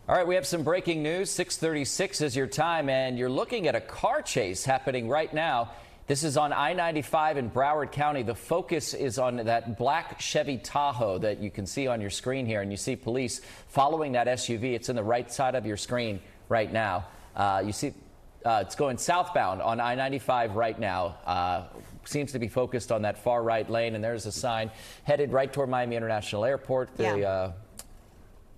All right, we have some breaking news. 6:36 is your time, and you're looking at a car chase happening right now. This is on I-95 in Broward County. The focus is on that black Chevy Tahoe that you can see on your screen here, and you see police following that SUV. It's in the right side of your screen right now. You see it's going southbound on I-95 right now. Seems to be focused on that far right lane, and there's a sign headed right toward Miami International Airport, the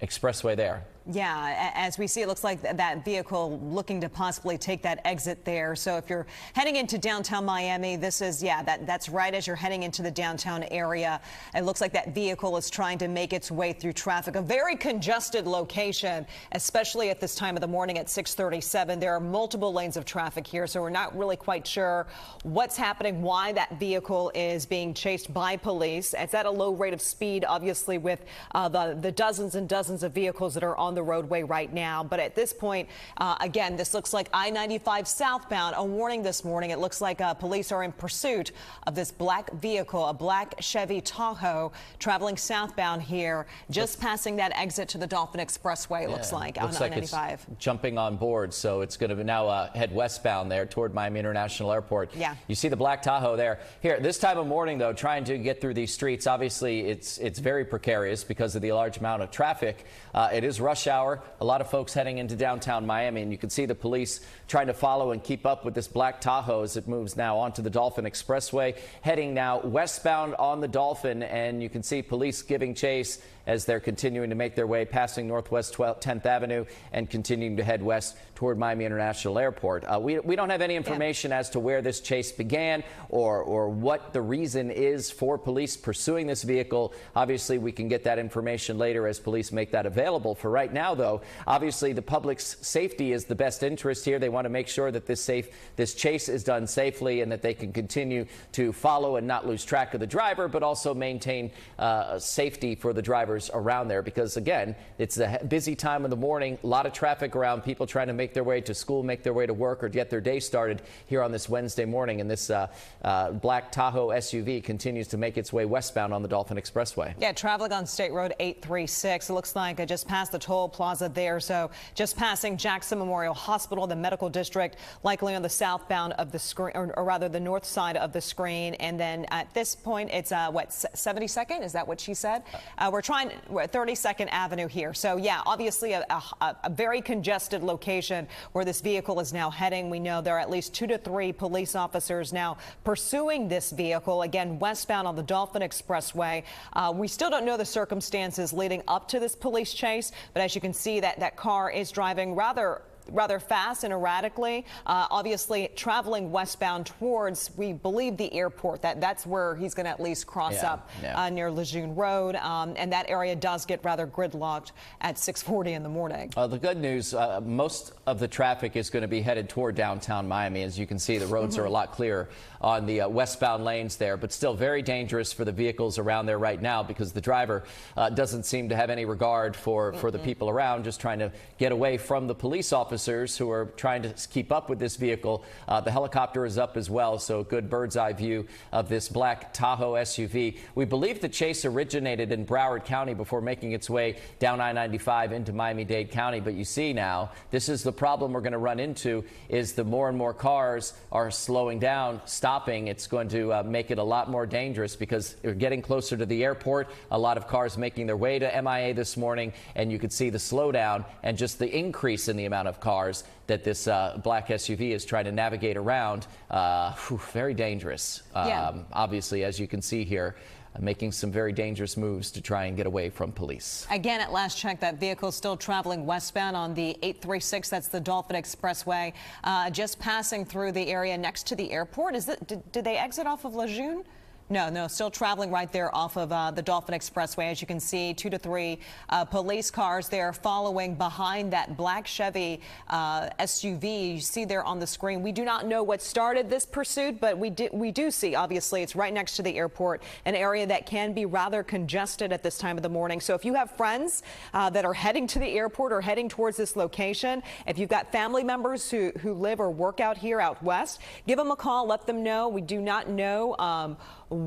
expressway there. Yeah, as we see, it looks like that vehicle looking to possibly take that exit there. So if you're heading into downtown Miami, this is, that's right as you're heading into the downtown area. It looks like that vehicle is trying to make its way through traffic. A very congested location, especially at this time of the morning at 6:37. There are multiple lanes of traffic here, so we're not really quite sure what's happening, why that vehicle is being chased by police. It's at a low rate of speed, obviously, with the dozens and dozens of vehicles that are on the roadway right now. But at this point, again, this looks like I-95 southbound. A warning this morning. It looks like police are in pursuit of this black vehicle, a black Chevy Tahoe, traveling southbound here, just passing that exit to the Dolphin Expressway. It looks like on I-95. It's jumping on board, so it's going to now head westbound there toward Miami International Airport. Yeah. You see the black Tahoe there. Here, this time of morning, though, trying to get through these streets, obviously it's very precarious because of the large amount of traffic. It is rush hour. A lot of folks heading into downtown Miami, and you can see the police trying to follow and keep up with this black Tahoe as it moves now onto the Dolphin Expressway, heading now westbound on the Dolphin, and you can see police giving chase as they're continuing to make their way, passing Northwest 10th Avenue and continuing to head west toward Miami International Airport. We don't have any information as to where this chase began or what the reason is for police pursuing this vehicle. Obviously, we can get that information later as police make that available. For right now, though, obviously the public's safety is the best interest here. They want to make sure that this chase is done safely and that they can continue to follow and not lose track of the driver, but also maintain safety for the drivers around there, because again, it's a busy time of the morning, a lot of traffic around, people trying to make their way to school, make their way to work, or get their day started here on this Wednesday morning. And this black Tahoe SUV continues to make its way westbound on the Dolphin Expressway. Yeah, traveling on State Road 836. It looks like I just passed the toll plaza there, so just passing Jackson Memorial Hospital, the medical district, likely on the southbound of the screen, or rather the north side of the screen. And then at this point, it's what, 72nd? Is that what she said? We're at 32nd Avenue here. So yeah, obviously a very congested location where this vehicle is now heading. We know there are at least 2 to 3 police officers now pursuing this vehicle, again, westbound on the Dolphin Expressway. We still don't know the circumstances leading up to this police chase, but as you can see, that car is driving rather fast and erratically, obviously traveling westbound towards, we believe, the airport. That's where he's going to at least cross up near Lejeune Road, and that area does get rather gridlocked at 6:40 in the morning. The good news, most of the traffic is going to be headed toward downtown Miami. As you can see, the roads are a lot clearer on the westbound lanes there, but still very dangerous for the vehicles around there right now, because the driver doesn't seem to have any regard for the people around, just trying to get away from the police officers who are trying to keep up with this vehicle. The helicopter is up as well, so good bird's eye view of this black Tahoe SUV. We believe the chase originated in Broward County before making its way down I-95 into Miami-Dade County. But you see now, this is the problem we're going to run into, is the more and more cars are slowing down, stopping. It's going to make it a lot more dangerous because we're getting closer to the airport. A lot of cars making their way to MIA this morning, and you could see the slowdown and just the increase in the amount of cars that this black SUV is trying to navigate around. Very dangerous. Obviously, as you can see here, making some very dangerous moves to try and get away from police. Again, at last check, that vehicle is still traveling westbound on the 836. That's the Dolphin Expressway, just passing through the area next to the airport. Did they exit off of Lejeune? No, still traveling right there off of the Dolphin Expressway. As you can see, 2 to 3 police cars there following behind that black Chevy SUV you see there on the screen. We do not know what started this pursuit, but we do see, obviously, it's right next to the airport, an area that can be rather congested at this time of the morning. So if you have friends that are heading to the airport or heading towards this location, if you've got family members who live or work out here out west, give them a call, let them know. We do not know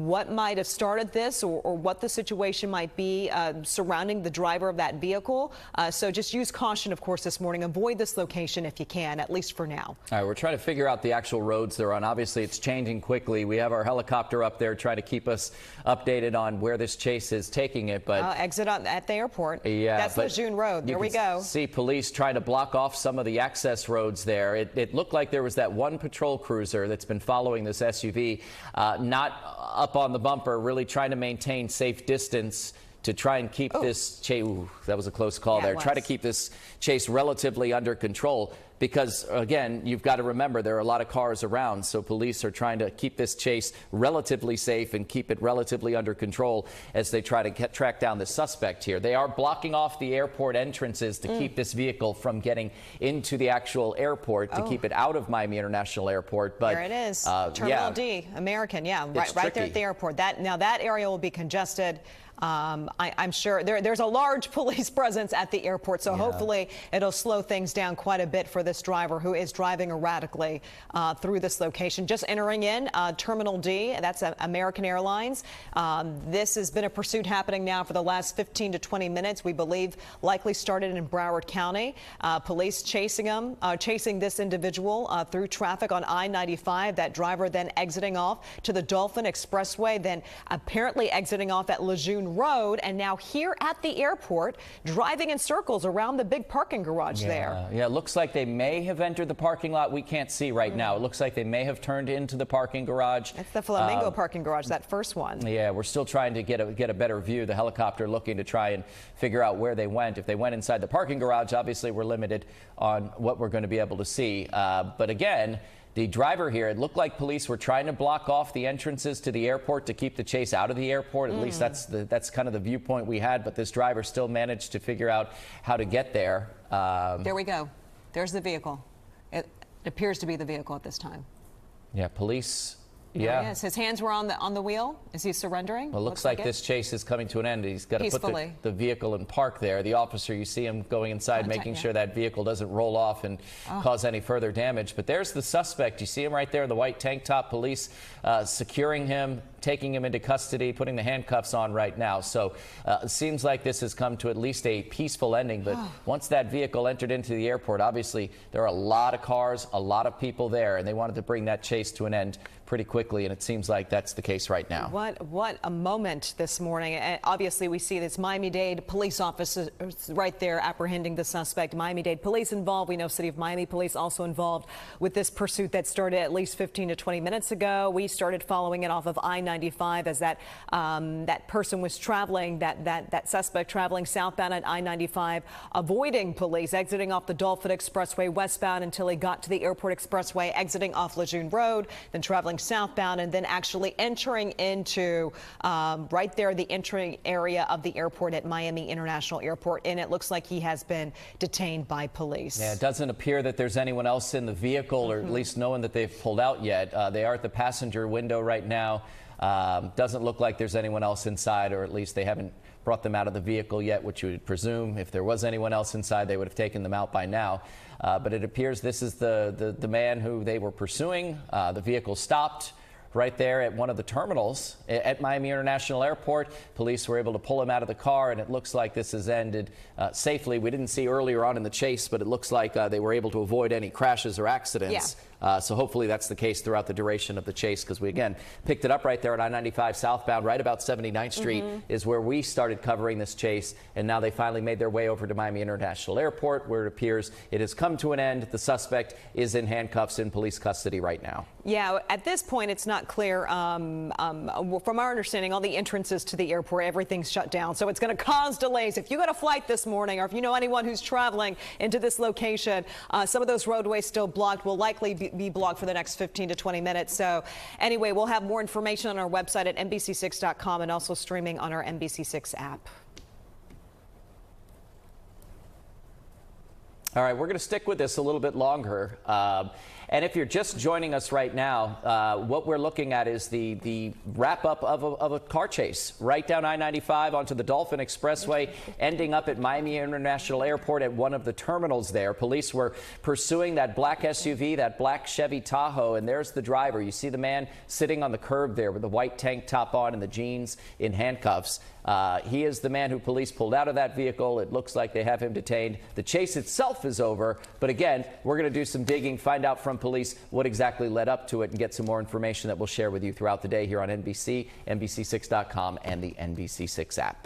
what might have started this or what the situation might be surrounding the driver of that vehicle. So just use caution, of course, this morning. Avoid this location if you can, at least for now. All right, we're trying to figure out the actual roads they're on. Obviously, it's changing quickly. We have our helicopter up there trying to keep us updated on where this chase is taking it. But exit at the airport. Yeah, that's Lejeune Road. There we go. See police trying to block off some of the access roads there. It looked like there was that one patrol cruiser that's been following this SUV, not up on the bumper, really trying to maintain safe distance to try and keep this chase. That was a close call there. Try to keep this chase relatively under control. Because, again, you've got to remember there are a lot of cars around, so police are trying to keep this chase relatively safe and keep it relatively under control as they try to track down the suspect here. They are blocking off the airport entrances to keep this vehicle from getting into the actual airport, to keep it out of Miami International Airport. But there it is, Terminal D, American, right there at the airport. Now that area will be congested. I'm sure there's a large police presence at the airport, so hopefully it'll slow things down quite a bit for this driver who is driving erratically through this location. Just entering in Terminal D, that's American Airlines. This has been a pursuit happening now for the last 15 to 20 minutes. We believe likely started in Broward County. Police chasing this individual through traffic on I-95. That driver then exiting off to the Dolphin Expressway, then apparently exiting off at Lejeune Road, and now here at the airport, driving in circles around the big parking garage there. Yeah, it looks like they may have entered the parking lot. We can't see right now. It looks like they may have turned into the parking garage. It's the Flamingo parking garage, that first one. Yeah, we're still trying to get a better view. The helicopter looking to try and figure out where they went. If they went inside the parking garage, obviously we're limited on what we're going to be able to see. But again, the driver here, it looked like police were trying to block off the entrances to the airport to keep the chase out of the airport. At least that's kind of the viewpoint we had. But this driver still managed to figure out how to get there. There we go. There's the vehicle. It appears to be the vehicle at this time. Yeah, police. Yes, his hands were on the wheel. Is he surrendering? Well, it looks like this chase is coming to an end. He's got to put the vehicle in park there. The officer, you see him going inside, making sure that vehicle doesn't roll off and cause any further damage. But there's the suspect. You see him right there in the white tank top. Police securing him, taking him into custody, putting the handcuffs on right now. So it seems like this has come to at least a peaceful ending. But once that vehicle entered into the airport, obviously there are a lot of cars, a lot of people there, and they wanted to bring that chase to an end pretty quickly, and it seems like that's the case right now. What a moment this morning. And obviously, we see this Miami-Dade police officers right there apprehending the suspect. Miami-Dade police involved. We know City of Miami police also involved with this pursuit that started at least 15 to 20 minutes ago. We started following it off of I-95 as that person was traveling, that suspect traveling southbound at I-95, avoiding police, exiting off the Dolphin Expressway westbound until he got to the Airport Expressway, exiting off Lejeune Road, then traveling southbound, and then actually entering into right there the entering area of the airport at Miami International Airport. And it looks like he has been detained by police. Yeah, it doesn't appear that there's anyone else in the vehicle, or at least no one that they've pulled out yet. They are at the passenger window right now. Doesn't look like there's anyone else inside, or at least they haven't brought them out of the vehicle yet, which you would presume if there was anyone else inside, they would have taken them out by now. But it appears this is the man who they were pursuing. The vehicle stopped right there at one of the terminals at Miami International Airport. Police were able to pull him out of the car, and it looks like this has ended safely. We didn't see earlier on in the chase, but it looks like they were able to avoid any crashes or accidents. So hopefully that's the case throughout the duration of the chase, because we, again, picked it up right there at I-95 southbound, right about 79th Street is where we started covering this chase. And now they finally made their way over to Miami International Airport, where it appears it has come to an end. The suspect is in handcuffs in police custody right now. Yeah, at this point, it's not clear. From our understanding, all the entrances to the airport, everything's shut down. So it's going to cause delays. If you got a flight this morning, or if you know anyone who's traveling into this location, some of those roadways still blocked, will likely be blocked for the next 15 to 20 minutes. So anyway, we'll have more information on our website at NBC6.com and also streaming on our NBC6 app. All right, we're going to stick with this a little bit longer. And if you're just joining us right now, what we're looking at is the wrap-up of a car chase right down I-95 onto the Dolphin Expressway, ending up at Miami International Airport at one of the terminals there. Police were pursuing that black SUV, that black Chevy Tahoe, and there's the driver. You see the man sitting on the curb there with the white tank top on and the jeans in handcuffs. He is the man who police pulled out of that vehicle. It looks like they have him detained. The chase itself is over, but again, we're going to do some digging, find out from police what exactly led up to it, and get some more information that we'll share with you throughout the day here on NBC, NBC6.com, and the NBC6 app.